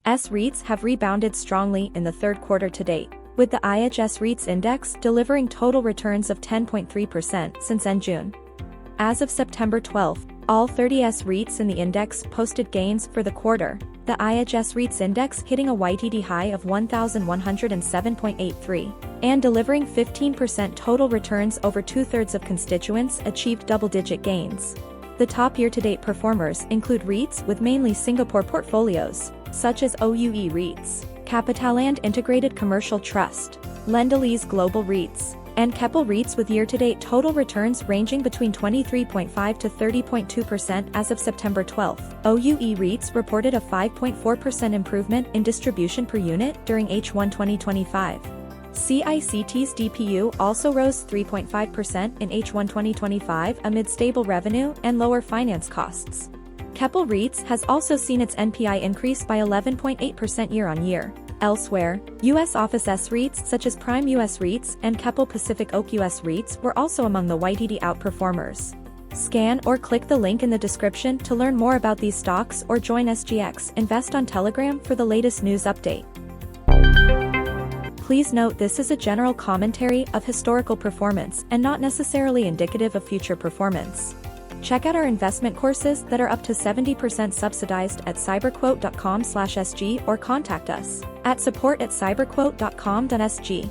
S-REITs have rebounded strongly in the third quarter to date, with the IHS REITs index delivering total returns of 10.3% since end June. As of September 12, all 30 S-REITs in the index posted gains for the quarter, the IHS REITs index hitting a YTD high of 1,107.83, and delivering 15% total returns. Over two-thirds of constituents achieved double-digit gains. The top year-to-date performers include REITs with mainly Singapore portfolios, such as OUE REITs, Capitaland Integrated Commercial Trust, Lendlease Global REITs, and Keppel REITs with year-to-date total returns ranging between 23.5% to 30.2% as of September 12. OUE REITs reported a 5.4% improvement in distribution per unit during H1 2025. CICT's DPU also rose 3.5% in H1 2025 amid stable revenue and lower finance costs. Keppel REITs has also seen its NPI increase by 11.8% year-on-year. Elsewhere, U.S. office S-REITs such as Prime US REITs and Keppel Pacific Oak US REITs were also among the YTD outperformers. Scan or click the link in the description to learn more about these stocks or join SGX Invest on Telegram for the latest news update. Please note this is a general commentary of historical performance and not necessarily indicative of future performance. Check out our investment courses that are up to 70% subsidized at cyberquote.com/sg or contact us at support@cyberquote.com.sg.